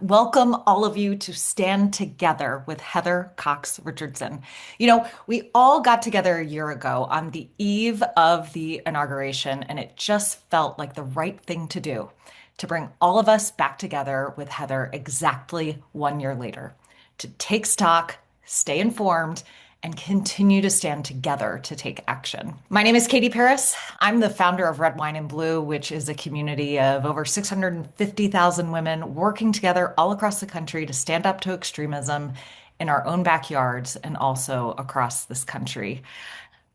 Welcome all of you to Stand Together with Heather Cox Richardson. We all got together a year ago on the eve of the inauguration, and it just felt like the right thing to do to bring all of us back together with Heather exactly 1 year later, to take stock, stay informed, and continue to stand together to take action. My name is Katie Paris. I'm the founder of Red Wine and Blue, which is a community of over 650,000 women working together all across the country to stand up to extremism in our own backyards and also across this country.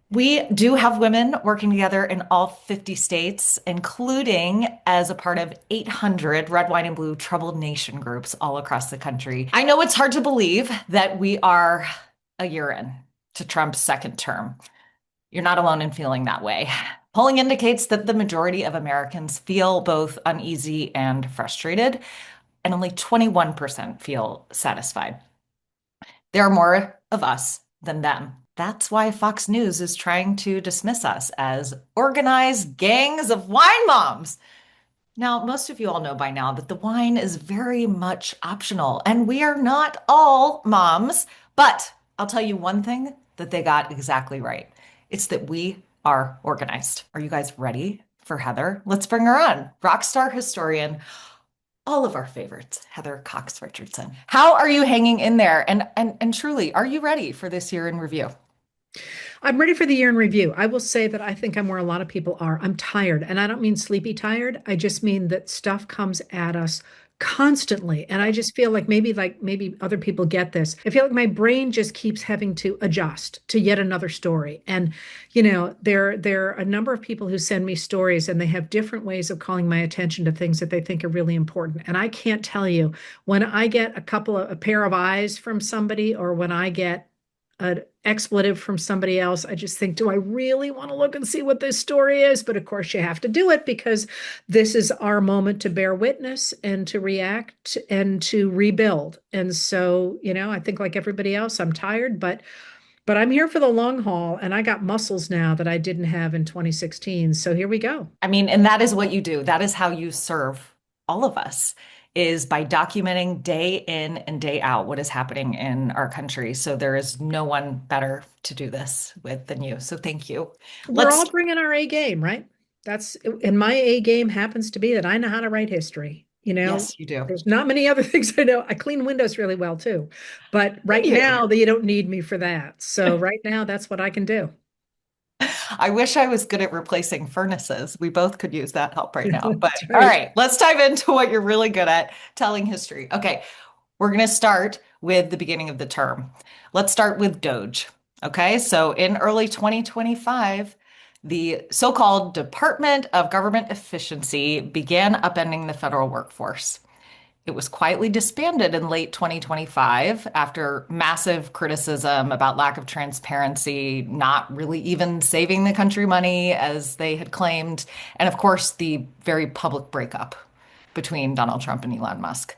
We do have women working together in all 50 states, including as a part of 800 Red, White, and Blue Troubled Nation groups all across the country. I know it's hard to believe that we are a year in to Trump's second term. You're not alone in feeling that way. Polling indicates that the majority of Americans feel both uneasy and frustrated, and only 21% feel satisfied. There are more of us than them. That's why Fox News is trying to dismiss us as organized gangs of wine moms. Now, most of you all know by now that the wine is very much optional, and we are not all moms. But I'll tell you one thing that they got exactly right. It's that we are organized. Are you guys ready for Heather? Let's bring her on. Rockstar historian, all of our favorites, Heather Cox Richardson. How are you hanging in there? And truly, are you ready for this year in review? I'm ready for the year in review. I will say that I think I'm where a lot of people are. I'm tired, and I don't mean sleepy tired. I just mean that stuff comes at us constantly, and I just feel like maybe other people get this. I feel like my brain just keeps having to adjust to yet another story. And there are a number of people who send me stories, and they have different ways of calling my attention to things that they think are really important. And I can't tell you when I get a pair of eyes from somebody, or when I get an expletive from somebody else, I just think, do I really want to look and see what this story is? But of course, you have to do it because this is our moment to bear witness and to react and to rebuild. And so, I think like everybody else, I'm tired, but I'm here for the long haul, and I got muscles now that I didn't have in 2016. So here we go. I mean, and that is what you do. That is how you serve all of us, is by documenting day in and day out what is happening in our country. So there is no one better to do this with than you. So thank you. We're Let's, all bringing our A game, right? And my A game happens to be that I know how to write history. yes, you do. There's not many other things I know. I clean windows really well too. But Thank right you. now, you don't need me for that. So right now, that's what I can do. I wish I was good at replacing furnaces. We both could use that help right now. But That's all right. right, let's dive into what you're really good at, telling history. Okay, we're going to start with the beginning of the term. Let's start with Doge. Okay, so in early 2025, the so-called Department of Government Efficiency began upending the federal workforce. It was quietly disbanded in late 2025 after massive criticism about lack of transparency, not really even saving the country money as they had claimed, and of course, the very public breakup between Donald Trump and Elon Musk.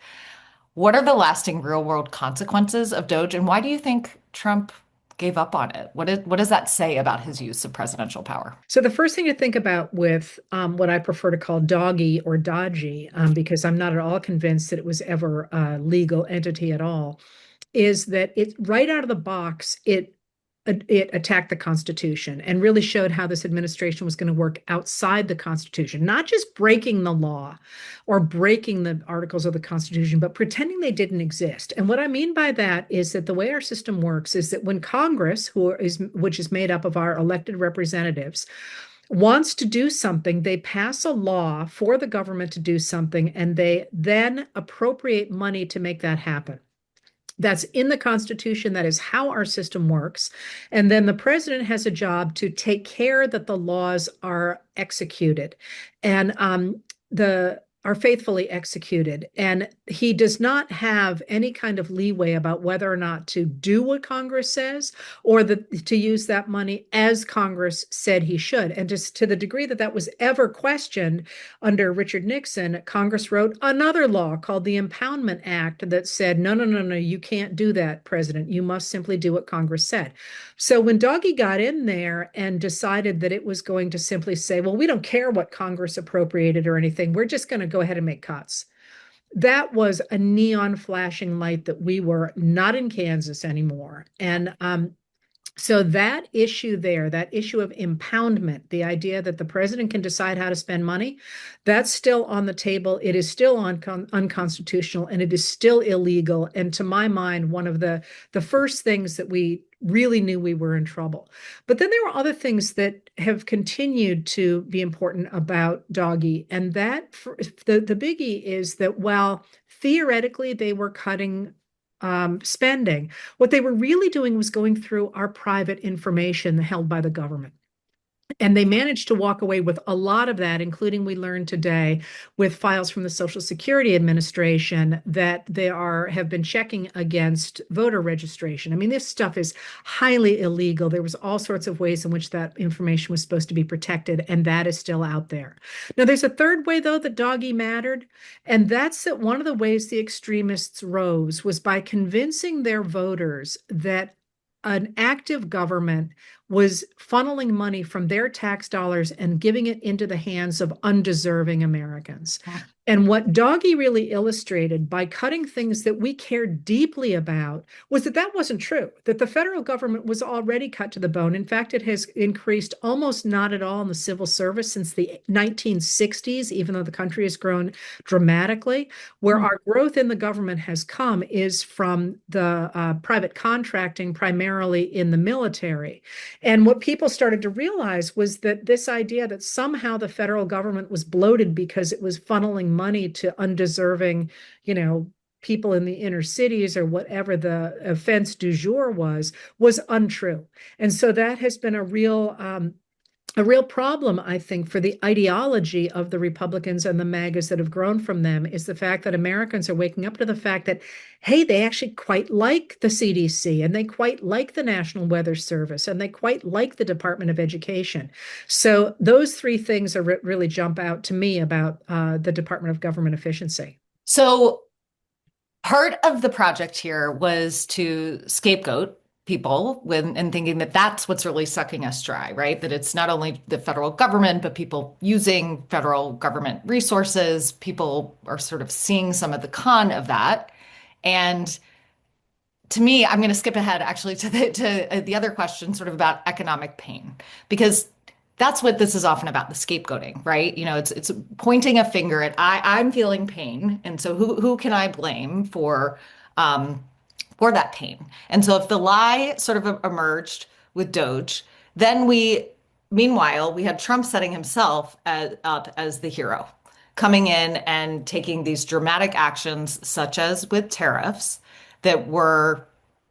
What are the lasting real world consequences of Doge, and why do you think Trump gave up on it? What does that say about his use of presidential power? So the first thing to think about with what I prefer to call doggy or dodgy, because I'm not at all convinced that it was ever a legal entity at all, is that it right out of the box, it attacked the Constitution and really showed how this administration was going to work outside the Constitution, not just breaking the law or breaking the articles of the Constitution, but pretending they didn't exist. And what I mean by that is that the way our system works is that when Congress, which is made up of our elected representatives, wants to do something, they pass a law for the government to do something, and they then appropriate money to make that happen. That's in the Constitution. That is how our system works. And then the president has a job to take care that the laws are executed and the are faithfully executed. And he does not have any kind of leeway about whether or not to do what Congress says or to use that money as Congress said he should. And just to the degree that that was ever questioned under Richard Nixon, Congress wrote another law called the Impoundment Act that said, no, no, no, no, you can't do that, President. You must simply do what Congress said. So when Doggy got in there and decided that it was going to simply say, well, we don't care what Congress appropriated or anything, we're just going to go ahead and make cuts. that was a neon flashing light that we were not in Kansas anymore. And so that issue there, that issue of impoundment, the idea that the president can decide how to spend money, that's still on the table. It is still unconstitutional and it is still illegal. And to my mind, one of the first things that we really knew we were in trouble. But then there were other things that have continued to be important about Doggy. And that the biggie is that while theoretically they were cutting spending, what they were really doing was going through our private information held by the government. And they managed to walk away with a lot of that, including we learned today with files from the Social Security Administration that they have been checking against voter registration. I mean, this stuff is highly illegal. There was all sorts of ways in which that information was supposed to be protected, and that is still out there. Now, there's a third way, though, that Doggy mattered, and that's that one of the ways the extremists rose was by convincing their voters that an active government was funneling money from their tax dollars and giving it into the hands of undeserving Americans. And what Doggy really illustrated by cutting things that we cared deeply about was that that wasn't true, that the federal government was already cut to the bone. In fact, it has increased almost not at all in the civil service since the 1960s, even though the country has grown dramatically. Where our growth in the government has come is from the private contracting, primarily in the military. And what people started to realize was that this idea that somehow the federal government was bloated because it was funneling money to undeserving, people in the inner cities or whatever the offense du jour was untrue. And so that has been a real problem, I think, for the ideology of the Republicans and the MAGAs that have grown from them is the fact that Americans are waking up to the fact that, hey, they actually quite like the CDC and they quite like the National Weather Service and they quite like the Department of Education. So those three things are really jump out to me about the Department of Government Efficiency. So part of the project here was to scapegoat people and thinking that that's what's really sucking us dry, right? That it's not only the federal government, but people using federal government resources. People are sort of seeing some of the con of that. And to me, I'm going to skip ahead actually to the other question, sort of about economic pain, because that's what this is often about, the scapegoating, right? It's pointing a finger at I'm feeling pain, and so who can I blame for that pain? And so if the lie sort of emerged with Doge, then meanwhile, we had Trump setting himself up as the hero, coming in and taking these dramatic actions, such as with tariffs, that were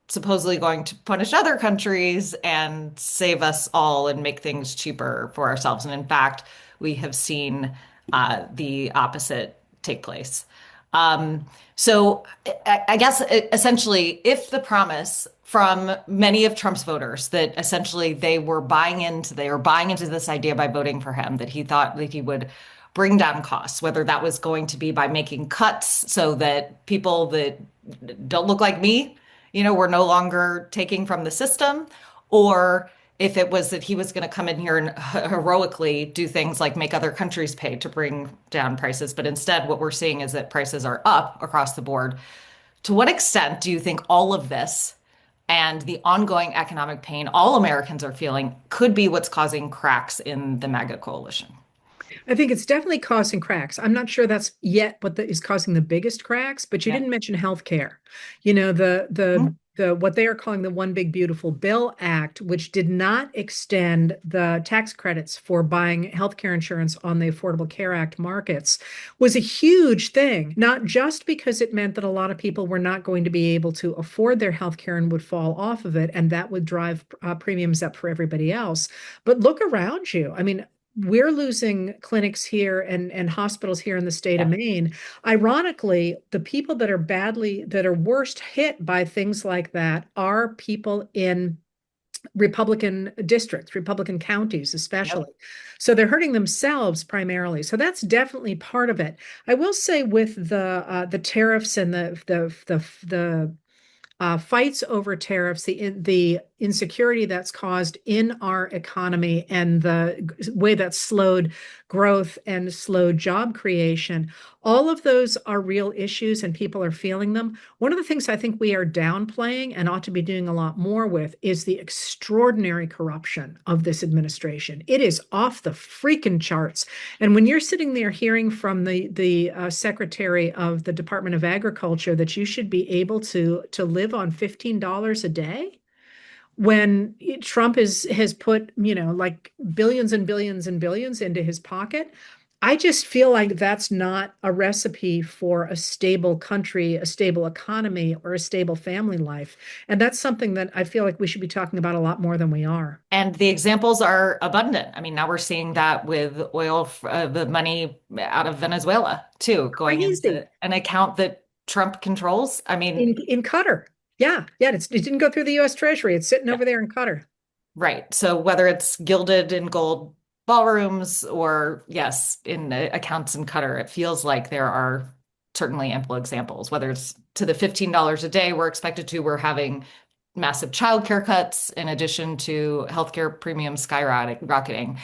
supposedly going to punish other countries and save us all and make things cheaper for ourselves. And in fact, we have seen the opposite take place. So I guess essentially, if the promise from many of Trump's voters that essentially they were buying into this idea by voting for him, that he thought that he would bring down costs, whether that was going to be by making cuts so that people that don't look like me, were no longer taking from the system, or if it was that he was going to come in here and heroically do things like make other countries pay to bring down prices. But instead, what we're seeing is that prices are up across the board. To what extent do you think all of this and the ongoing economic pain all Americans are feeling could be what's causing cracks in the MAGA coalition? I think it's definitely causing cracks. I'm not sure that's yet what is causing the biggest cracks, but you Yeah. didn't mention healthcare. The what they are calling the One Big Beautiful Bill Act, which did not extend the tax credits for buying healthcare insurance on the Affordable Care Act markets, was a huge thing, not just because it meant that a lot of people were not going to be able to afford their healthcare and would fall off of it, and that would drive premiums up for everybody else. But look around you. I mean, we're losing clinics here and hospitals here in the state of Yeah. Maine. Ironically, the people that are worst hit by things like that are people in Republican districts, Republican counties, Yep. especially. So they're hurting themselves primarily. So that's definitely part of it. I will say with the tariffs and the fights over tariffs, the insecurity that's caused in our economy, and the way that's slowed growth and slowed job creation, all of those are real issues and people are feeling them. One of the things I think we are downplaying and ought to be doing a lot more with is the extraordinary corruption of this administration. It is off the freaking charts. And when you're sitting there hearing from the Secretary of the Department of Agriculture that you should be able to live on $15 a day, when Trump has put, like billions and billions and billions into his pocket, I just feel like that's not a recipe for a stable country, a stable economy, or a stable family life. And that's something that I feel like we should be talking about a lot more than we are. And the examples are abundant. I mean, now we're seeing that with oil, the money out of Venezuela too, going Crazy. into an account that Trump controls. I mean, In Qatar. Yeah, yeah, it didn't go through the US Treasury. It's sitting yeah, over there in Qatar. right. So whether it's gilded in gold ballrooms or, yes, in accounts in Qatar, it feels like there are certainly ample examples. Whether it's to the $15 a day we're expected to, we're having massive childcare cuts in addition to healthcare premiums skyrocketing.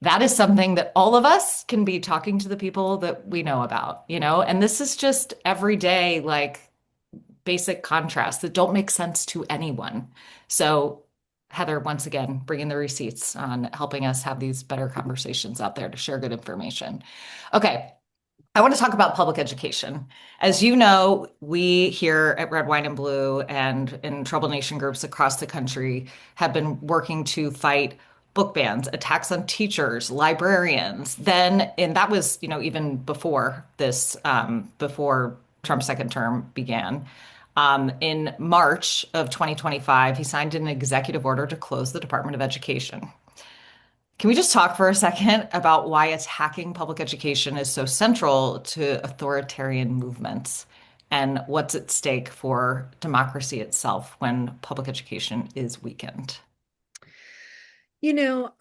That is something that all of us can be talking to the people that we know about, and this is just everyday, like basic contrasts that don't make sense to anyone. So, Heather, once again, bringing the receipts on helping us have these better conversations out there to share good information. Okay, I want to talk about public education. As you know, we here at Red, Wine, and Blue and in Trouble Nation groups across the country have been working to fight book bans, attacks on teachers, librarians. Then, and that was, even before this, before Trump's second term began. In March of 2025, he signed an executive order to close the Department of Education. Can we just talk for a second about why attacking public education is so central to authoritarian movements and what's at stake for democracy itself when public education is weakened?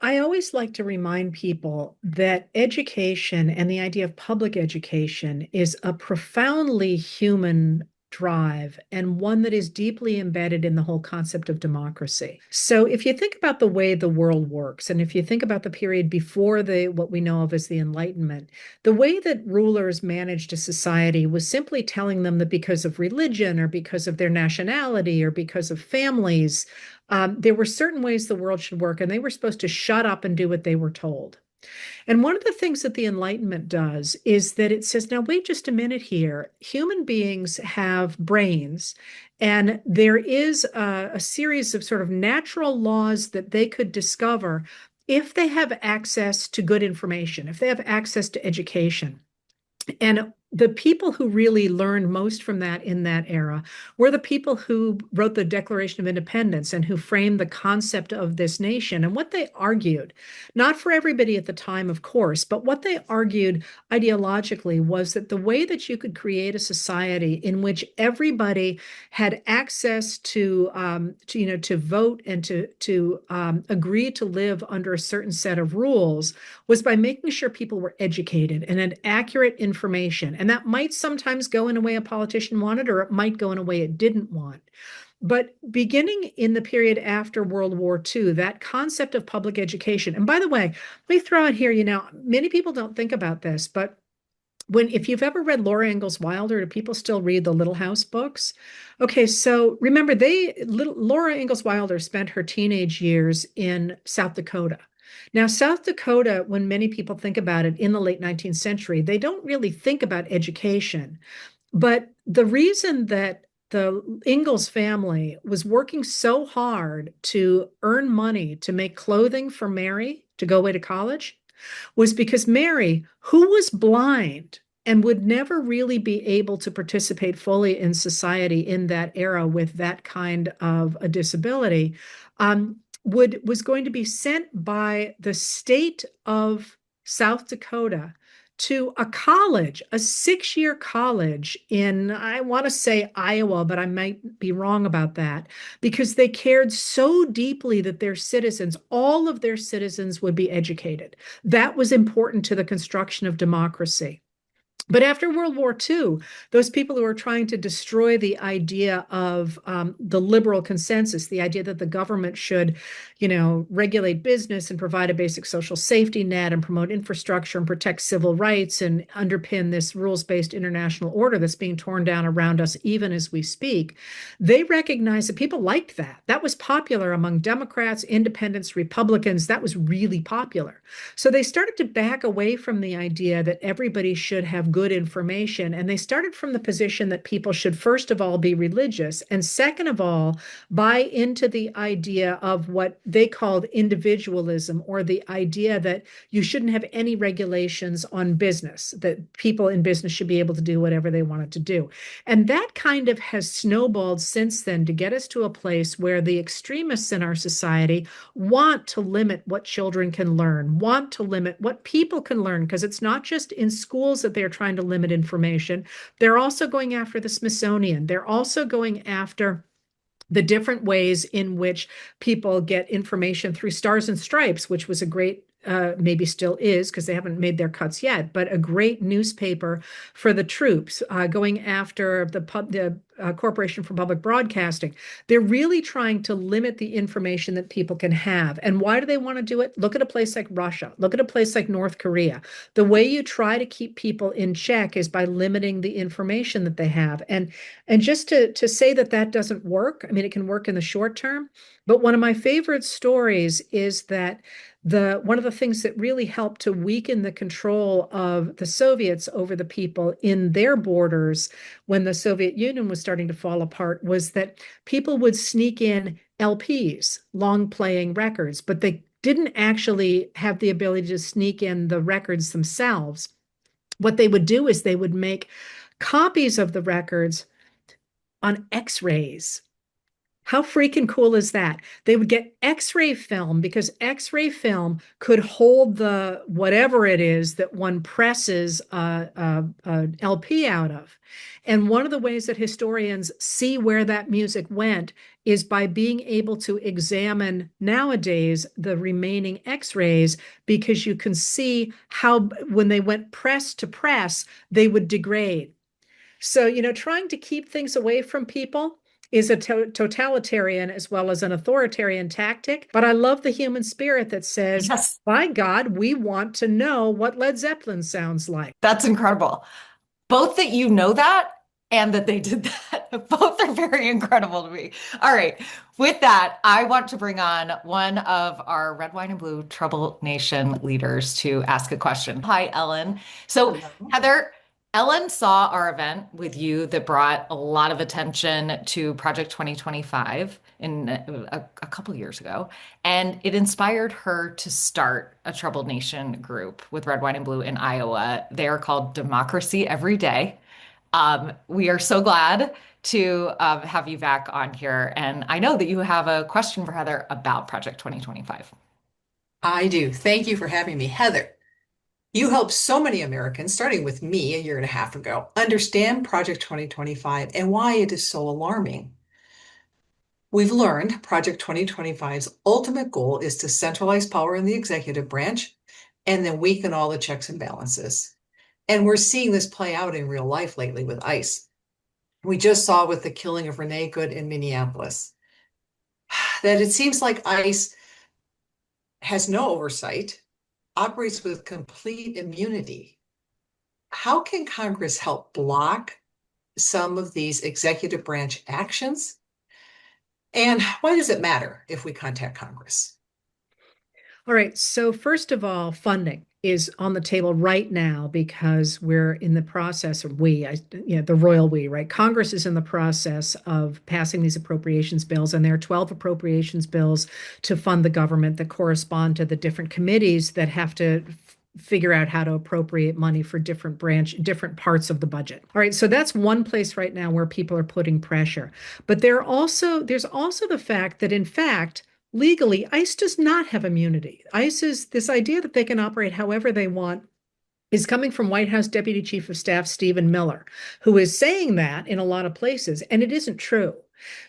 I always like to remind people that education and the idea of public education is a profoundly human drive and one that is deeply embedded in the whole concept of democracy. So if you think about the way the world works, and if you think about the period before the what we know of as the Enlightenment, the way that rulers managed a society was simply telling them that because of religion or because of their nationality or because of families, there were certain ways the world should work, and they were supposed to shut up and do what they were told. And one of the things that the Enlightenment does is that it says, now, wait just a minute here. Human beings have brains, and there is a series of sort of natural laws that they could discover if they have access to good information, if they have access to education. And the people who really learned most from that in that era were the people who wrote the Declaration of Independence and who framed the concept of this nation. And what they argued, not for everybody at the time, of course, but what they argued ideologically was that the way that you could create a society in which everybody had access to vote and to agree to live under a certain set of rules was by making sure people were educated and had accurate information. And that might sometimes go in a way a politician wanted, or it might go in a way it didn't want. But beginning in the period after World War II, that concept of public education, and by the way, let me throw out here, many people don't think about this, but if you've ever read Laura Ingalls Wilder, do people still read the Little House books? Okay, so remember, Laura Ingalls Wilder spent her teenage years in South Dakota. Now, South Dakota, when many people think about it in the late 19th century, they don't really think about education. But the reason that the Ingalls family was working so hard to earn money to make clothing for Mary to go away to college was because Mary, who was blind and would never really be able to participate fully in society in that era with that kind of a disability, was going to be sent by the state of South Dakota to a college, a 6-year college in, I want to say Iowa, but I might be wrong about that, because they cared so deeply that their citizens, all of their citizens, would be educated. That was important to the construction of democracy. But after World War II, those people who are trying to destroy the idea of the liberal consensus, the idea that the government should, regulate business and provide a basic social safety net and promote infrastructure and protect civil rights and underpin this rules-based international order that's being torn down around us even as we speak, they recognize that people liked that. That was popular among Democrats, independents, Republicans. That was really popular. So they started to back away from the idea that everybody should have good information. And they started from the position that people should, first of all, be religious. And second of all, buy into the idea of what they called individualism, or the idea that you shouldn't have any regulations on business, that people in business should be able to do whatever they wanted to do. And that kind of has snowballed since then to get us to a place where the extremists in our society want to limit what children can learn, want to limit what people can learn, because it's not just in schools that they're trying to limit information. They're also going after the Smithsonian. They're also going after the different ways in which people get information through Stars and Stripes, which was a great maybe still is because they haven't made their cuts yet, but a great newspaper for the troops, going after the Corporation for Public Broadcasting. They're really trying to limit the information that people can have. And why do they want to do it? Look at a place like Russia. Look at a place like North Korea. The way you try to keep people in check is by limiting the information that they have. And just to say that that doesn't work, I mean, it can work in the short term, but one of my favorite stories is that one of the things that really helped to weaken the control of the Soviets over the people in their borders when the Soviet Union was starting to fall apart was that people would sneak in LPs, long playing records, but they didn't actually have the ability to sneak in the records themselves. What they would do is they would make copies of the records on X-rays. How freaking cool is that? They would get X-ray film because X-ray film could hold the whatever it is that one presses a LP out of. And one of the ways that historians see where that music went is by being able to examine nowadays the remaining X-rays, because you can see how when they went press to press, they would degrade. So, trying to keep things away from people is a totalitarian as well as an authoritarian tactic. But I love the human spirit that says, Yes, by God, we want to know what Led Zeppelin sounds like. that's incredible. Both that you know that and that they did that. Both are very incredible to me. All right. With that, I want to bring on one of our Red, Wine, and Blue Trouble Nation leaders to ask a question. Hi, Ellen. So, Hello. Heather, Ellen saw our event with you that brought a lot of attention to Project 2025 in a couple years ago, and it inspired her to start a Troubled Nation group with Red, Wine, and Blue in Iowa. They are called Democracy Every Day. We are so glad to have you back on here. And I know that you have a question for Heather about Project 2025. I do. Thank you for having me, Heather. You helped so many Americans, starting with me a year and a half ago, understand Project 2025 and why it is so alarming. We've learned Project 2025's ultimate goal is to centralize power in the executive branch and then weaken all the checks and balances. And we're seeing this play out in real life lately with ICE. We just saw with the killing of Renee Good in Minneapolis that it seems like ICE has no oversight, operates with complete immunity. How can Congress help block some of these executive branch actions? And why does it matter if we contact Congress? All right. So, first of all, funding is on the table right now because we're in the process, or the royal we, right? Congress is in the process of passing these appropriations bills, and there are 12 appropriations bills to fund the government that correspond to the different committees that have to figure out how to appropriate money for different parts of the budget. All right, so that's one place right now where people are putting pressure. But there's also the fact that in fact, legally, ICE does not have immunity. ICE is this idea that they can operate however they want is coming from White House Deputy Chief of Staff Stephen Miller, who is saying that in a lot of places, and it isn't true.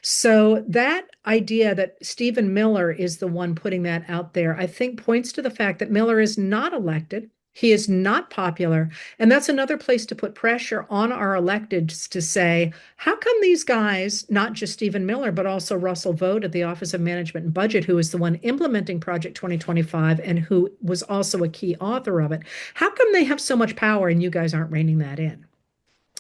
So that idea that Stephen Miller is the one putting that out there, I think points to the fact that Miller is not elected. He is not popular. And that's another place to put pressure on our electeds to say, how come these guys, not just Stephen Miller, but also Russell Vought at the Office of Management and Budget, who is the one implementing Project 2025 and who was also a key author of it, how come they have so much power and you guys aren't reining that in?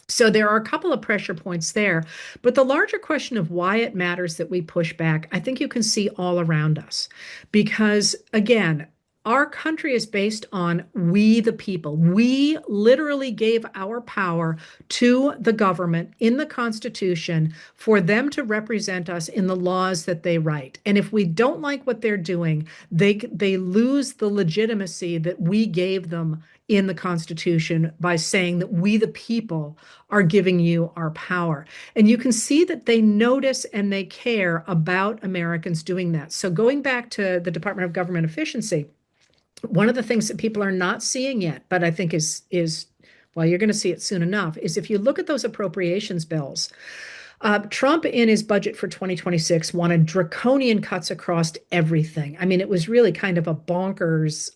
So there are a couple of pressure points there. But the larger question of why it matters that we push back, I think you can see all around us. Because again, our country is based on we the people. We literally gave our power to the government in the Constitution for them to represent us in the laws that they write. And if we don't like what they're doing, they lose the legitimacy that we gave them in the Constitution by saying that we the people are giving you our power. And you can see that they notice and they care about Americans doing that. So going back to the Department of Government Efficiency, one of the things that people are not seeing yet, but I think is well, you're going to see it soon enough, is if you look at those appropriations bills, Trump, in his budget for 2026, wanted draconian cuts across everything. I mean, it was really kind of a bonkers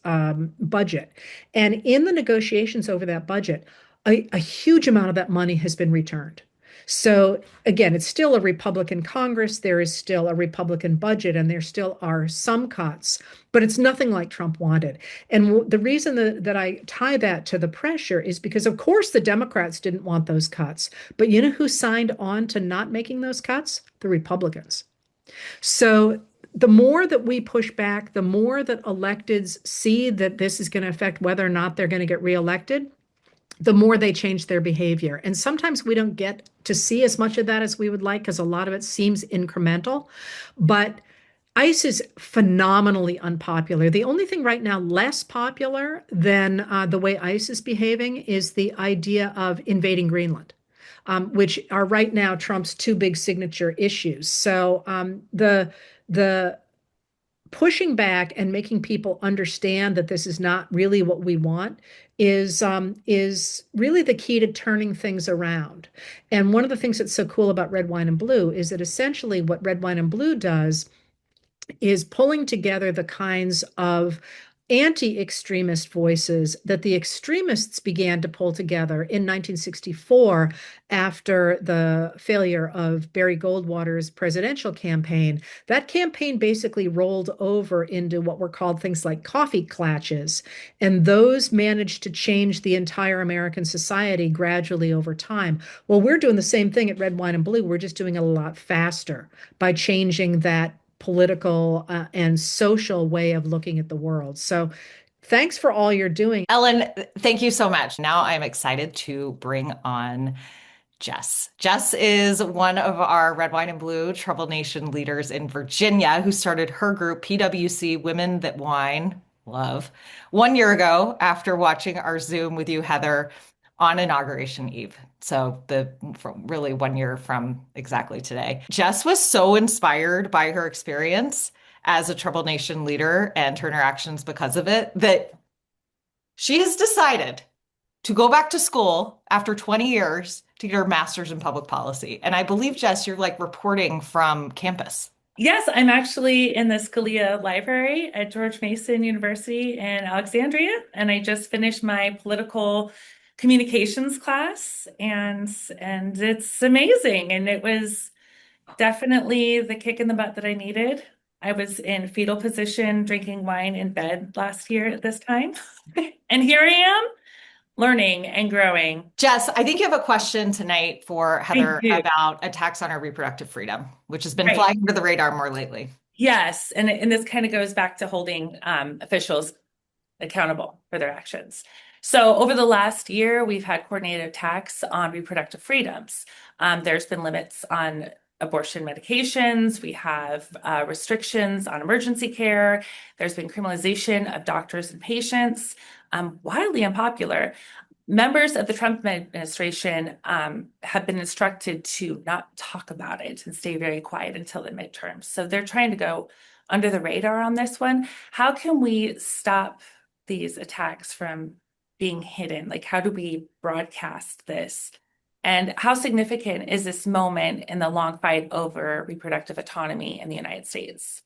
budget. And in the negotiations over that budget, a huge amount of that money has been returned. So again, it's still a Republican Congress. There is still a Republican budget, and there still are some cuts, but it's nothing like Trump wanted. And the reason that I tie that to the pressure is because, of course, the Democrats didn't want those cuts. But you know who signed on to not making those cuts? The Republicans. So the more that we push back, the more that electeds see that this is going to affect whether or not they're going to get reelected, the more they change their behavior. And sometimes we don't get to see as much of that as we would like because a lot of it seems incremental. But ICE is phenomenally unpopular. The only thing right now less popular than the way ICE is behaving is the idea of invading Greenland, which are right now Trump's two big signature issues. So the pushing back and making people understand that this is not really what we want is really the key to turning things around. And one of the things that's so cool about Red, Wine, and Blue is that essentially what Red, Wine, and Blue does is pulling together the kinds of anti-extremist voices that the extremists began to pull together in 1964 after the failure of Barry Goldwater's presidential campaign. That campaign basically rolled over into what were called things like coffee clatches, and those managed to change the entire American society gradually over time. Well, we're doing the same thing at Red, Wine, and Blue. We're just doing it a lot faster by changing that political and social way of looking at the world. So thanks for all you're doing. Ellen, thank you so much. Now I'm excited to bring on Jess. Jess is one of our Red, Wine, and Blue Trouble Nation leaders in Virginia who started her group, PWC Women That Wine Love, 1 year ago after watching our Zoom with you, Heather, on Inauguration Eve. So really 1 year from exactly today. Jess was so inspired by her experience as a Trouble Nation leader and her interactions because of it that she has decided to go back to school after 20 years to get her master's in public policy. And I believe, Jess, you're like reporting from campus. Yes, I'm actually in the Scalia Library at George Mason University in Alexandria, and I just finished my political communications class, and it's amazing. And it was definitely the kick in the butt that I needed. I was in fetal position, drinking wine in bed last year at this time, and here I am, learning and growing. Jess, I think you have a question tonight for Heather do. about attacks on our reproductive freedom, which has been Right. flying under the radar more lately. Yes, and this kind of goes back to holding officials accountable for their actions. So over the last year, we've had coordinated attacks on reproductive freedoms. There's been limits on abortion medications. We have restrictions on emergency care. There's been criminalization of doctors and patients, wildly unpopular. Members of the Trump administration have been instructed to not talk about it and stay very quiet until the midterms. So they're trying to go under the radar on this one. How can we stop these attacks from being hidden? Like, how do we broadcast this? And how significant is this moment in the long fight over reproductive autonomy in the United States?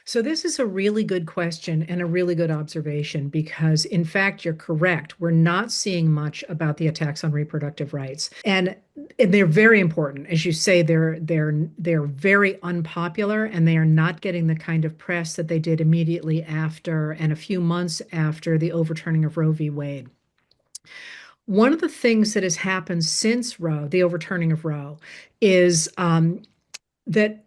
So this is a really good question and a really good observation because in fact you're correct. We're not seeing much about the attacks on reproductive rights. And they're very important. As you say, they're very unpopular and they are not getting the kind of press that they did immediately after and a few months after the overturning of Roe v. Wade. One of the things that has happened since Roe, the overturning of Roe, is that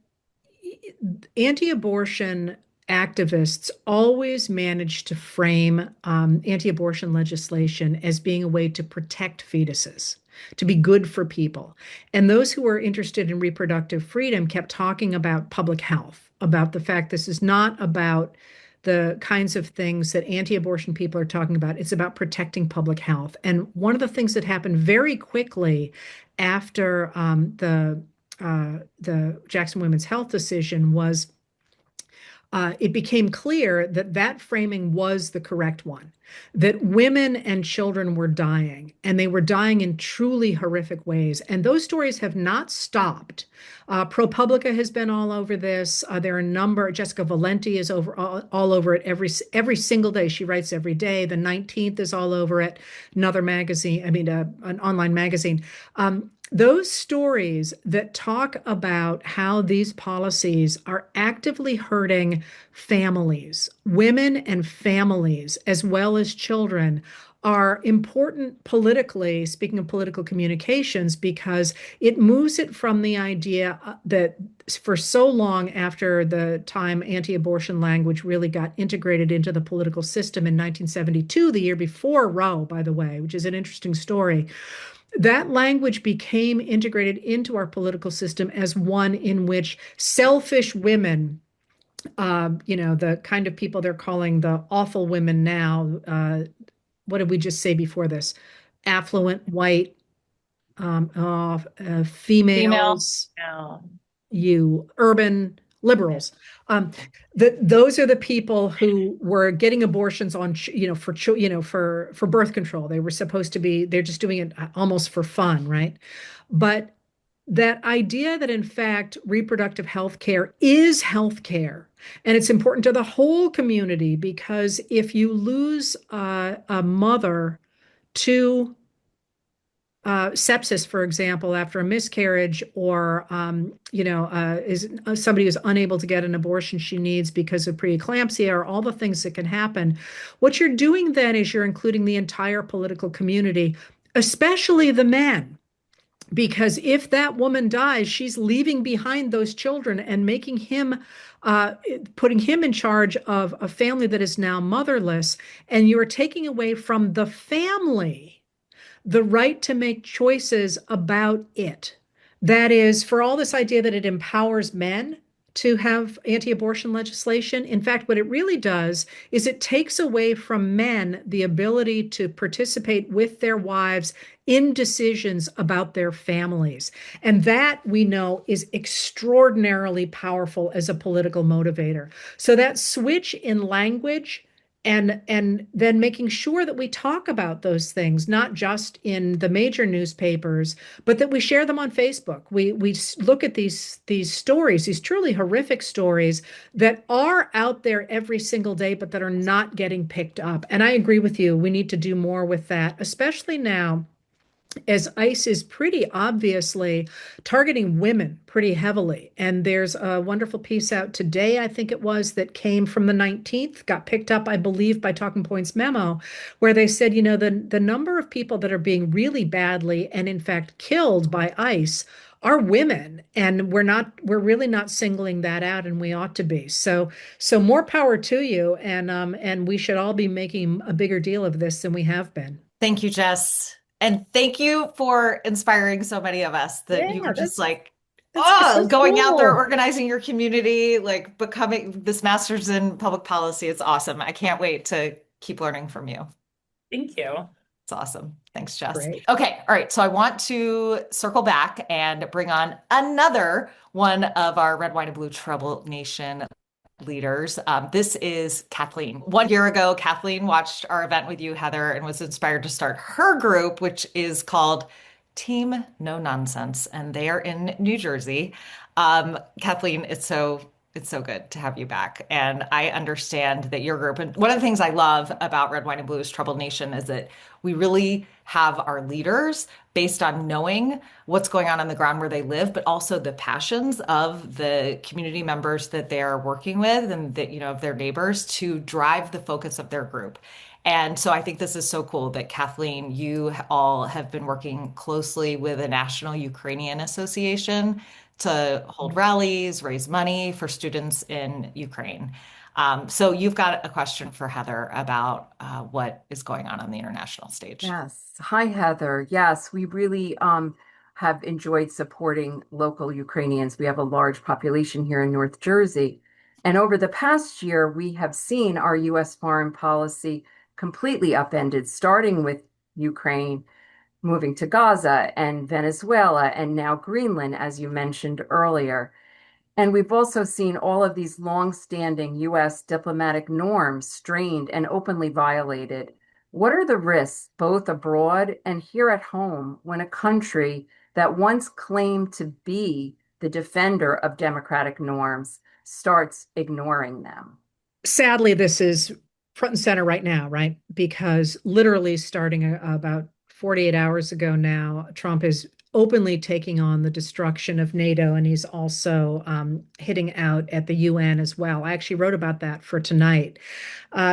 anti-abortion activists always manage to frame anti-abortion legislation as being a way to protect fetuses, to be good for people. And those who are interested in reproductive freedom kept talking about public health, about the fact this is not about the kinds of things that anti-abortion people are talking about. It's about protecting public health. And one of the things that happened very quickly after the Jackson Women's Health decision was it became clear that that framing was the correct one, that women and children were dying, and they were dying in truly horrific ways. And those stories have not stopped. ProPublica has been all over this. There are a number. Jessica Valenti is all over it every single day. She writes every day. The 19th is all over it. Another magazine, I mean, an online magazine. Those stories that talk about how these policies are actively hurting families, women and families, as well as children, are important politically, speaking of political communications, because it moves it from the idea that for so long after the time anti-abortion language really got integrated into the political system in 1972, the year before Roe, by the way, which is an interesting story, that language became integrated into our political system as one in which selfish women, the kind of people they're calling the awful women now, what did we just say before this? Affluent, white, Female. females, No. you urban liberals. Um, those are the people who were getting abortions on, for birth control. They were supposed to be, they're just doing it almost for fun, right? But that idea that in fact reproductive health care is health care, and it's important to the whole community because if you lose a mother to sepsis, for example, after a miscarriage, or is somebody who's unable to get an abortion she needs because of preeclampsia, or all the things that can happen. What you're doing then is you're including the entire political community, especially the men. Because if that woman dies, she's leaving behind those children and making him, putting him in charge of a family that is now motherless. And you're taking away from the family the right to make choices about it. That is, for all this idea that it empowers men to have anti-abortion legislation, in fact, what it really does is it takes away from men the ability to participate with their wives in decisions about their families. And that we know is extraordinarily powerful as a political motivator. So that switch in language and then making sure that we talk about those things, not just in the major newspapers, but that we share them on Facebook. We look at these stories, these truly horrific stories that are out there every single day, but that are not getting picked up. And I agree with you. We need to do more with that, especially now as ICE is pretty obviously targeting women pretty heavily. And there's a wonderful piece out today, I think it was, that came from the 19th, got picked up, I believe, by Talking Points Memo, where they said, the number of people that are being really badly and in fact killed by ICE are women. And we're really not singling that out, and we ought to be. So more power to you. And we should all be making a bigger deal of this than we have been. Thank you, Jess. And thank you for inspiring so many of us that you were Yeah, just like, it's so going out there, cool. organizing your community, like becoming this master's in public policy. It's awesome. I can't wait to keep learning from you. Thank you. It's awesome. Thanks, Jess. Great. Okay. All right. So I want to circle back and bring on another one of our Red, White, and Blue Trouble Nation leaders. This is Kathleen. 1 year ago, Kathleen watched our event with you, Heather, and was inspired to start her group, which is called Team No Nonsense, and they are in New Jersey. Kathleen, it's so It's so good to have you back. And I understand that your group, and one of the things I love about Red, White, and Blue's Troubled Nation is that we really have our leaders based on knowing what's going on the ground where they live, but also the passions of the community members that they're working with and that, of their neighbors to drive the focus of their group. And so I think this is so cool that Kathleen, you all have been working closely with the National Ukrainian Association to hold rallies, raise money for students in Ukraine. So you've got a question for Heather about what is going on the international stage. Yes. Hi, Heather. Yes, we really have enjoyed supporting local Ukrainians. We have a large population here in North Jersey. And over the past year, we have seen our U.S. foreign policy completely upended, starting with Ukraine, moving to Gaza and Venezuela, and now Greenland, as you mentioned earlier. And we've also seen all of these long-standing U.S. diplomatic norms strained and openly violated. What are the risks, both abroad and here at home, when a country that once claimed to be the defender of democratic norms starts ignoring them? Sadly, this is front and center right now, right? Because literally starting about 48 hours ago now, Trump is openly taking on the destruction of NATO, and he's also hitting out at the UN as well. I actually wrote about that for tonight.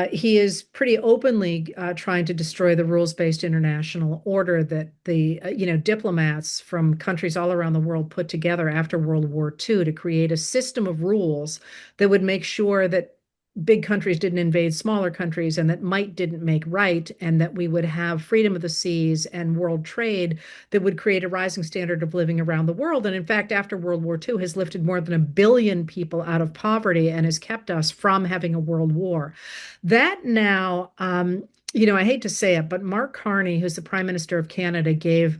He is pretty openly trying to destroy the rules-based international order that the diplomats from countries all around the world put together after World War II to create a system of rules that would make sure that big countries didn't invade smaller countries and that might didn't make right, and that we would have freedom of the seas and world trade that would create a rising standard of living around the world. And in fact, after World War II has lifted more than 1 billion people out of poverty and has kept us from having a world war. That now, I hate to say it, but Mark Carney, who's the Prime Minister of Canada, gave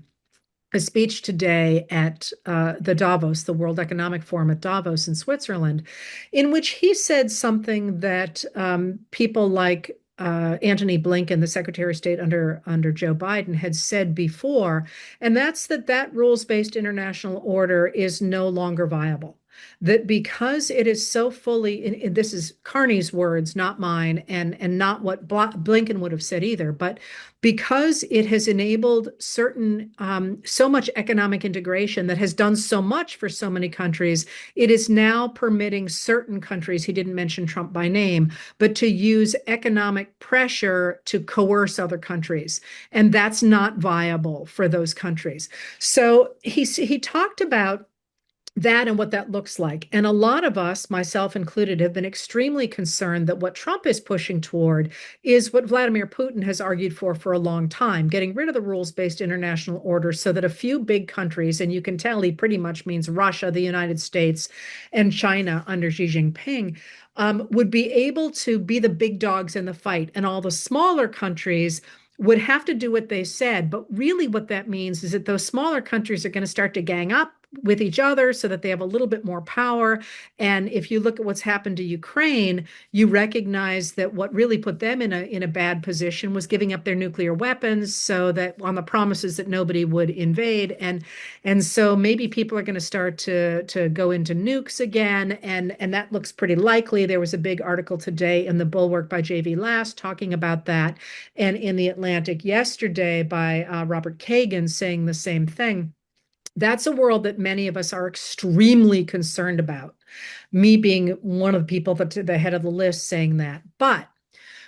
a speech today at the Davos, the World Economic Forum at Davos in Switzerland, in which he said something that people like Antony Blinken, the Secretary of State under Joe Biden, had said before, and that's that rules-based international order is no longer viable. That because it is so fully, and this is Carney's words, not mine, and not what Blinken would have said either, but because it has enabled certain, so much economic integration that has done so much for so many countries, it is now permitting certain countries, he didn't mention Trump by name, but to use economic pressure to coerce other countries. And that's not viable for those countries. So he talked about that and what that looks like. And a lot of us, myself included, have been extremely concerned that what Trump is pushing toward is what Vladimir Putin has argued for a long time, getting rid of the rules-based international order so that a few big countries, and you can tell he pretty much means Russia, the United States, and China under Xi Jinping, would be able to be the big dogs in the fight. And all the smaller countries would have to do what they said. But really what that means is that those smaller countries are going to start to gang up with each other so that they have a little bit more power. And if you look at what's happened to Ukraine, you recognize that what really put them in a bad position was giving up their nuclear weapons so that on the promises that nobody would invade. And so maybe people are going to start to go into nukes again. And that looks pretty likely. There was a big article today in the Bulwark by J.V. Last talking about that. And in the Atlantic yesterday by Robert Kagan saying the same thing. That's a world that many of us are extremely concerned about. Me being one of the people that's at the head of the list saying that. But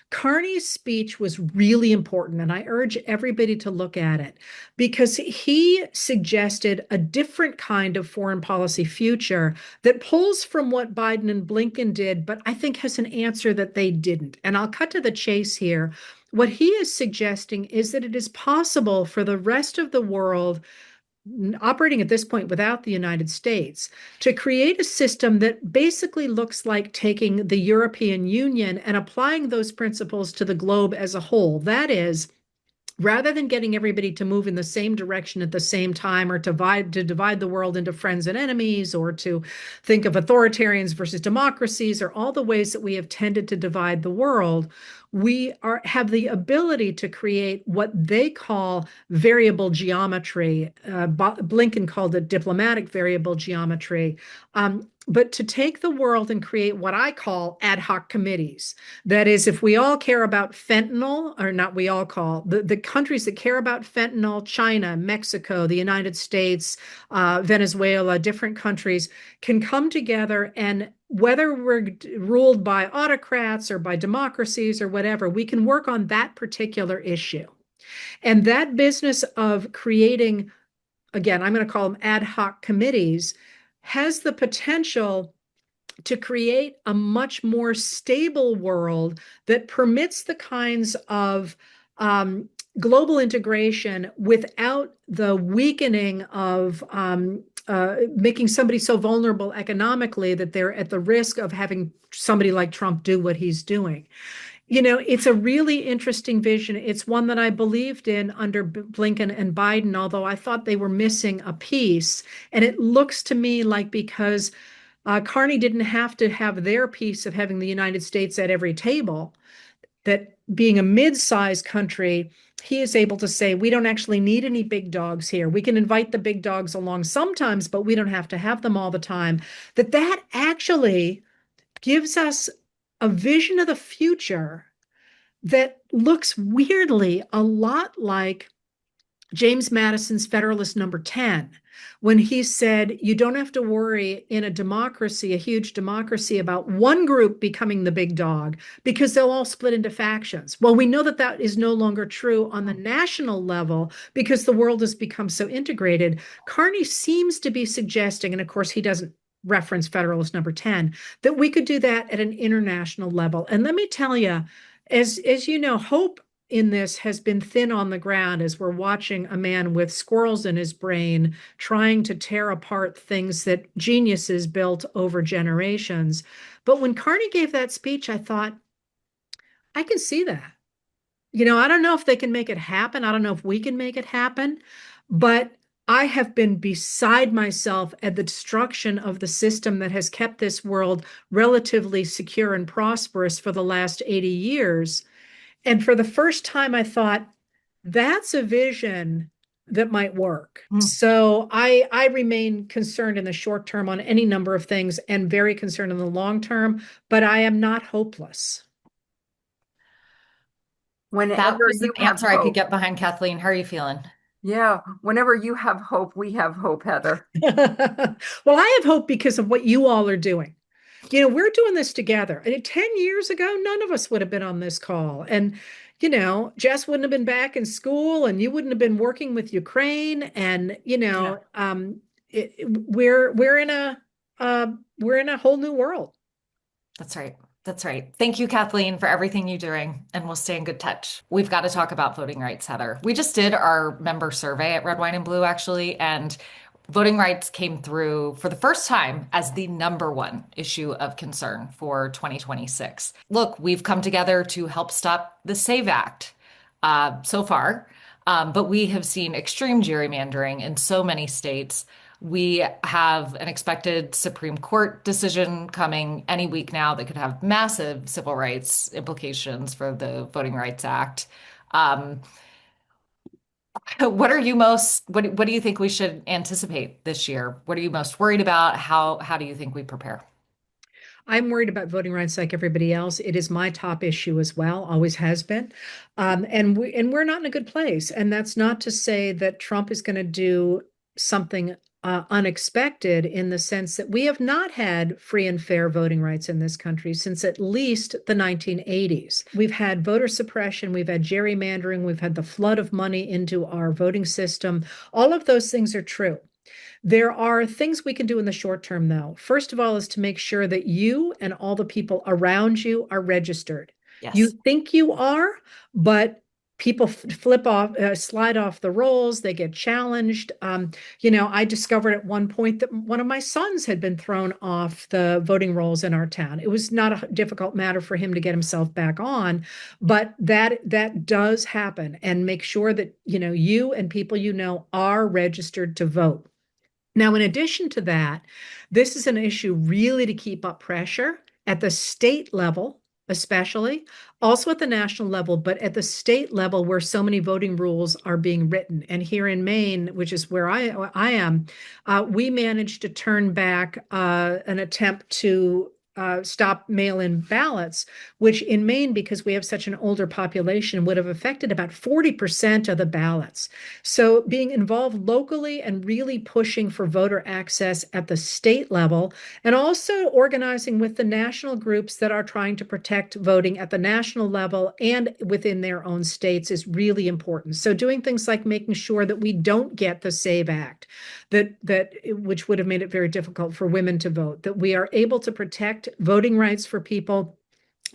Carney's speech was really important, and I urge everybody to look at it because he suggested a different kind of foreign policy future that pulls from what Biden and Blinken did, but I think has an answer that they didn't. And I'll cut to the chase here. What he is suggesting is that it is possible for the rest of the world operating at this point without the United States, to create a system that basically looks like taking the European Union and applying those principles to the globe as a whole. That is, rather than getting everybody to move in the same direction at the same time or to divide the world into friends and enemies or to think of authoritarians versus democracies or all the ways that we have tended to divide the world, we have the ability to create what they call variable geometry. Blinken called it diplomatic variable geometry. But to take the world and create what I call ad hoc committees. That is, if we all care about fentanyl, or not we all call, the countries that care about fentanyl, China, Mexico, the United States, Venezuela, different countries, can come together, and whether we're ruled by autocrats or by democracies or whatever, we can work on that particular issue. And that business of creating, again, I'm going to call them ad hoc committees, has the potential to create a much more stable world that permits the kinds of global integration without the weakening of making somebody so vulnerable economically that they're at the risk of having somebody like Trump do what he's doing. It's a really interesting vision. It's one that I believed in under Blinken and Biden, although I thought they were missing a piece. And it looks to me like because Carney didn't have to have their piece of having the United States at every table, that being a mid-sized country, he is able to say, we don't actually need any big dogs here. We can invite the big dogs along sometimes, but we don't have to have them all the time. That actually gives us a vision of the future that looks weirdly a lot like James Madison's Federalist Number 10, when he said, you don't have to worry in a democracy, a huge democracy, about one group becoming the big dog because they'll all split into factions. Well, we know that that is no longer true on the national level because the world has become so integrated. Carney seems to be suggesting, and of course he doesn't reference Federalist Number 10, that we could do that at an international level. And let me tell you, as you know, hope in this has been thin on the ground as we're watching a man with squirrels in his brain trying to tear apart things that geniuses built over generations. But when Carney gave that speech, I thought, I can see that. I don't know if they can make it happen. I don't know if we can make it happen, but I have been beside myself at the destruction of the system that has kept this world relatively secure and prosperous for the last 80 years. And for the first time, I thought, that's a vision that might work. So I remain concerned in the short term on any number of things and very concerned in the long term, but I am not hopeless. That Whenever was an you have answer I could hope, get behind, Kathleen. How are you feeling? yeah, whenever you have hope, we have hope, Heather. Well, I have hope because of what you all are doing. We're doing this together. And 10 years ago, none of us would have been on this call. And, Jess wouldn't have been back in school and you wouldn't have been working with Ukraine. And, Yeah. we're in a whole new world. That's right. That's right. Thank you, Kathleen, for everything you're doing, and we'll stay in good touch. We've got to talk about voting rights, Heather. We just did our member survey at Red, Wine, and Blue, actually, and voting rights came through for the first time as the number one issue of concern for 2026. Look, we've come together to help stop the SAVE Act so far, but we have seen extreme gerrymandering in so many states. We have an expected Supreme Court decision coming any week now that could have massive civil rights implications for the Voting Rights Act. Um, what do you think we should anticipate this year? What are you most worried about? How do you think we prepare? I'm worried about voting rights like everybody else. It is my top issue as well, always has been. And we're not in a good place. And that's not to say that Trump is going to do something unexpected, in the sense that we have not had free and fair voting rights in this country since at least the 1980s. We've had voter suppression, we've had gerrymandering, we've had the flood of money into our voting system. All of those things are true. There are things we can do in the short term, though. First of all, is to make sure that you and all the people around you are registered. You Yes. think you are, but people flip off, slide off the rolls, they get challenged. I discovered at one point that one of my sons had been thrown off the voting rolls in our town. It was not a difficult matter for him to get himself back on, but that does happen. And make sure that, you and people are registered to vote. Now, in addition to that, this is an issue really to keep up pressure at the state level, especially, also at the national level, but at the state level where so many voting rules are being written. And here in Maine, which is where I am, we managed to turn back an attempt to stop mail-in ballots, which in Maine, because we have such an older population, would have affected about 40% of the ballots. So being involved locally and really pushing for voter access at the state level, and also organizing with the national groups that are trying to protect voting at the national level and within their own states is really important. So doing things like making sure that we don't get the SAVE Act, that which would have made it very difficult for women to vote, that we are able to protect voting rights for people,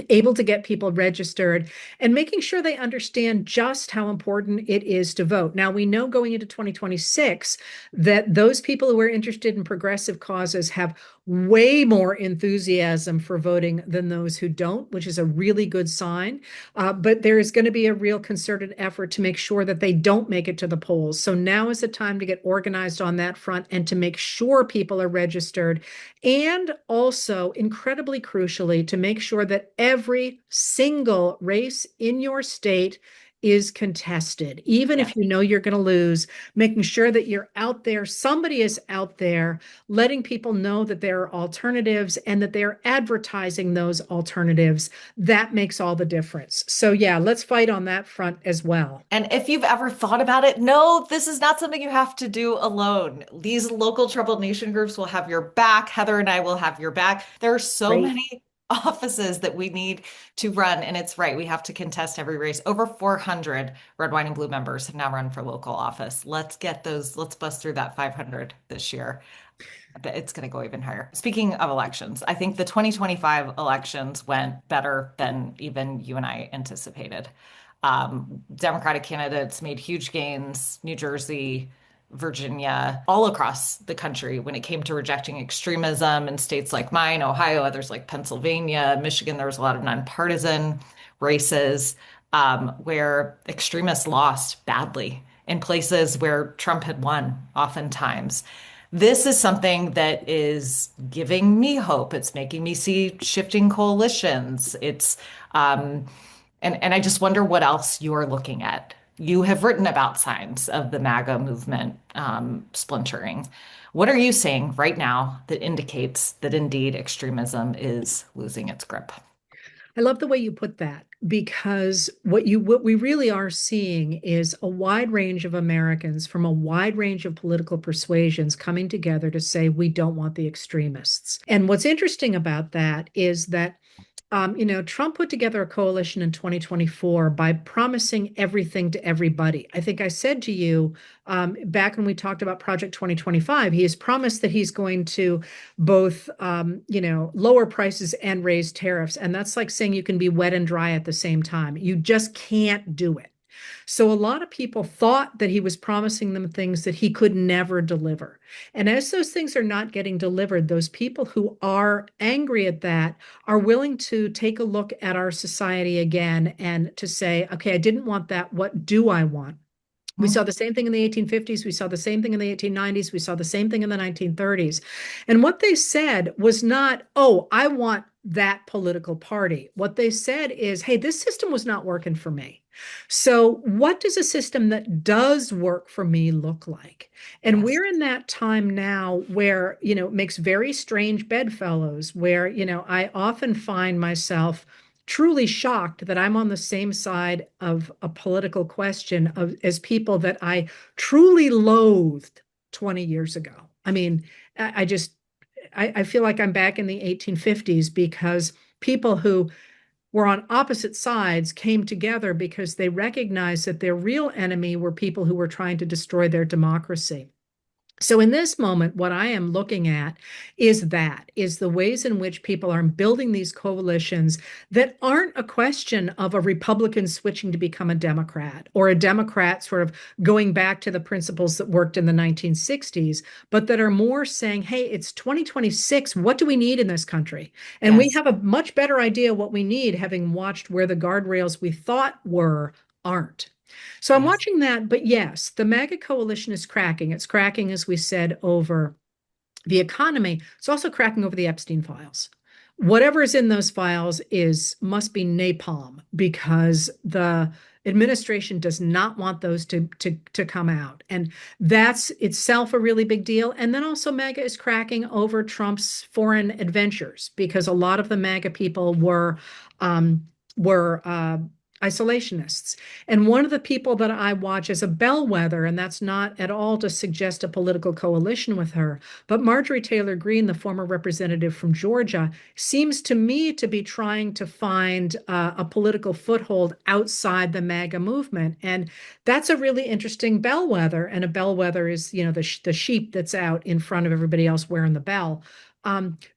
able to get people registered, and making sure they understand just how important it is to vote. Now, we know going into 2026 that those people who are interested in progressive causes have way more enthusiasm for voting than those who don't, which is a really good sign. But there is going to be a real concerted effort to make sure that they don't make it to the polls. So now is the time to get organized on that front and to make sure people are registered. And also, incredibly crucially, to make sure that every single race in your state is contested, even Yeah. if you know you're going to lose, making sure that you're out there, somebody is out there, letting people know that there are alternatives and that they're advertising those alternatives. That makes all the difference. So yeah, let's fight on that front as well. And if you've ever thought about it, no, this is not something you have to do alone. These local Troubled Nation groups will have your back. Heather and I will have your back. There are so Great. many offices that we need to run. And it's right, we have to contest every race. Over 400 Red, Wine, and Blue members have now run for local office. Let's get those, let's bust through that 500 this year. But it's going to go even higher. Speaking of elections, I think the 2025 elections went better than even you and I anticipated. Democratic candidates made huge gains, New Jersey, Virginia, all across the country when it came to rejecting extremism in states like mine, Ohio, others like Pennsylvania, Michigan. There was a lot of nonpartisan races where extremists lost badly in places where Trump had won, oftentimes. This is something that is giving me hope. It's making me see shifting coalitions. And I just wonder what else you're looking at. You have written about signs of the MAGA movement splintering. What are you saying right now that indicates that indeed extremism is losing its grip? I love the way you put that, because what we really are seeing is a wide range of Americans from a wide range of political persuasions coming together to say we don't want the extremists. And what's interesting about that is that Trump put together a coalition in 2024 by promising everything to everybody. I think I said to you back when we talked about Project 2025, he has promised that he's going to both, lower prices and raise tariffs. And that's like saying you can be wet and dry at the same time. You just can't do it. So a lot of people thought that he was promising them things that he could never deliver. And as those things are not getting delivered, those people who are angry at that are willing to take a look at our society again and to say, okay, I didn't want that. What do I want? We saw the same thing in the 1850s. We saw the same thing in the 1890s. We saw the same thing in the 1930s. And what they said was not, oh, I want that political party. What they said is, hey, this system was not working for me. So what does a system that does work for me look like? And Yes. we're in that time now where, it makes very strange bedfellows, where, I often find myself truly shocked that I'm on the same side of a political question as people that I truly loathed 20 years ago. I mean, I just, I feel like I'm back in the 1850s, because people who were on opposite sides came together because they recognized that their real enemy were people who were trying to destroy their democracy. So in this moment, what I am looking at is the ways in which people are building these coalitions that aren't a question of a Republican switching to become a Democrat, or a Democrat sort of going back to the principles that worked in the 1960s, but that are more saying, hey, it's 2026. What do we need in this country? And we Yes. have a much better idea what we need, having watched where the guardrails we thought were aren't. So I'm Yes. watching that, but yes, the MAGA coalition is cracking. It's cracking, as we said, over the economy. It's also cracking over the Epstein files. Whatever is in those files must be napalm because the administration does not want those to come out. And that's itself a really big deal. And then also MAGA is cracking over Trump's foreign adventures because a lot of the MAGA people were isolationists. And one of the people that I watch as a bellwether, and that's not at all to suggest a political coalition with her, but Marjorie Taylor Greene, the former representative from Georgia, seems to me to be trying to find a political foothold outside the MAGA movement. And that's a really interesting bellwether. And a bellwether is, the sheep that's out in front of everybody else wearing the bell,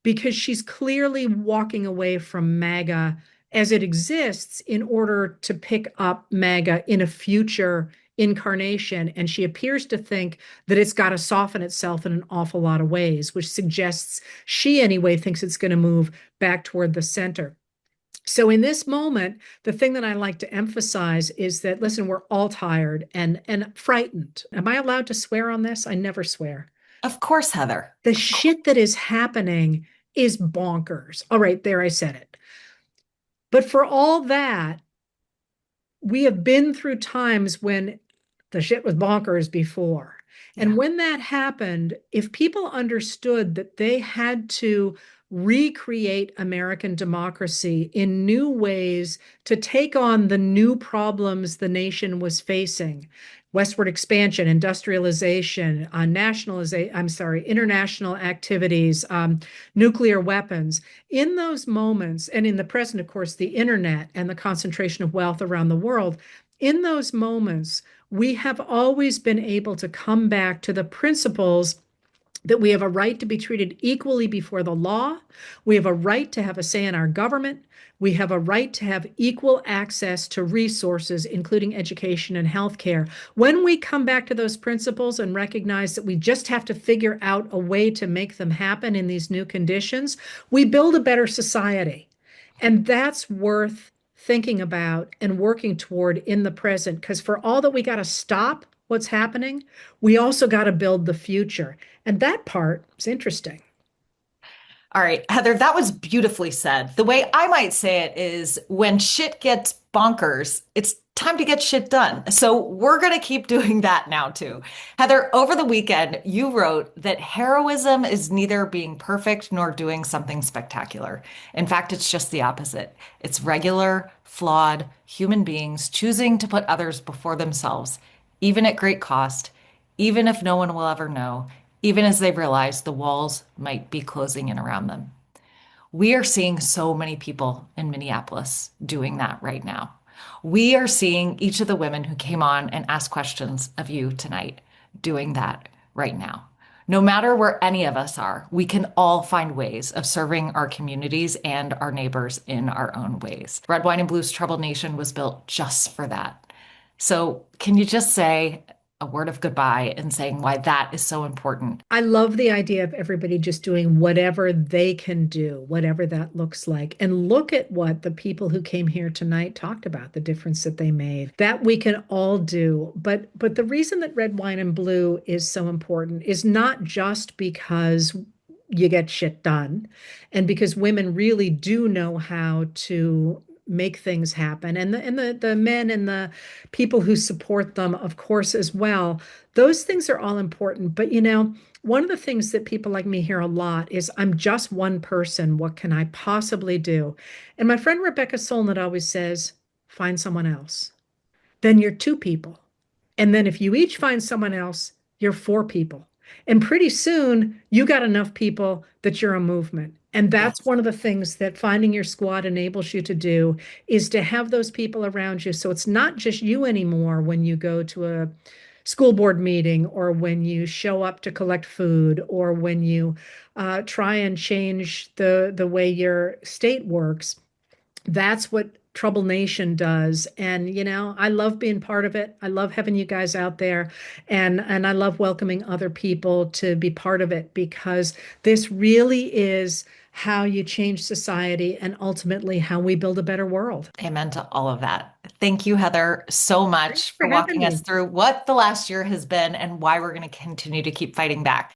because she's clearly walking away from MAGA as it exists in order to pick up MAGA in a future incarnation. And she appears to think that it's got to soften itself in an awful lot of ways, which suggests she anyway thinks it's going to move back toward the center. So in this moment, the thing that I like to emphasize is that, listen, we're all tired and frightened. Am I allowed to swear on this? I never swear. Of course, Heather. The shit that is happening is bonkers. All right, there, I said it. But for all that, we have been through times when the shit was bonkers before. And when that happened, if people understood that they had to recreate American democracy in new ways to take on the new problems the nation was facing, westward expansion, industrialization, international activities, nuclear weapons. In those moments, and in the present, of course, the internet and the concentration of wealth around the world, in those moments, we have always been able to come back to the principles that we have a right to be treated equally before the law. We have a right to have a say in our government. We have a right to have equal access to resources, including education and healthcare. When we come back to those principles and recognize that we just have to figure out a way to make them happen in these new conditions, we build a better society. And that's worth thinking about and working toward in the present, because for all that we got to stop what's happening, we also got to build the future. And that part is interesting. All right, Heather, that was beautifully said. The way I might say it is when shit gets bonkers, it's time to get shit done. So we're going to keep doing that now too. Heather, over the weekend, you wrote that heroism is neither being perfect nor doing something spectacular. In fact, it's just the opposite. It's regular, flawed human beings choosing to put others before themselves, even at great cost, even if no one will ever know, even as they realize the walls might be closing in around them. We are seeing so many people in Minneapolis doing that right now. We are seeing each of the women who came on and asked questions of you tonight doing that right now. No matter where any of us are, we can all find ways of serving our communities and our neighbors in our own ways. Red, Wine, and Blue's Troubled Nation was built just for that. So can you just say a word of goodbye and saying why that is so important? I love the idea of everybody just doing whatever they can do, whatever that looks like. And look at what the people who came here tonight talked about, the difference that they made. That we can all do. But the reason that Red, Wine, and Blue is so important is not just because you get shit done and because women really do know how to make things happen, and the men and the people who support them, of course, as well. Those things are all important. But one of the things that people like me hear a lot is, I'm just one person. What can I possibly do? And my friend Rebecca Solnit always says, find someone else. Then you're two people. And then if you each find someone else, you're four people. And pretty soon you got enough people that you're a movement. And that's one of the things that finding your squad enables you to do, is to have those people around you. So it's not just you anymore when you go to a school board meeting, or when you show up to collect food, or when you try and change the way your state works. That's what Trouble Nation does. And I love being part of it. I love having you guys out there, and I love welcoming other people to be part of it, because this really is how you change society and ultimately how we build a better world. Amen to all of that. Thank you, Heather, so much for having walking us me. through what the last year has been and why we're going to continue to keep fighting back.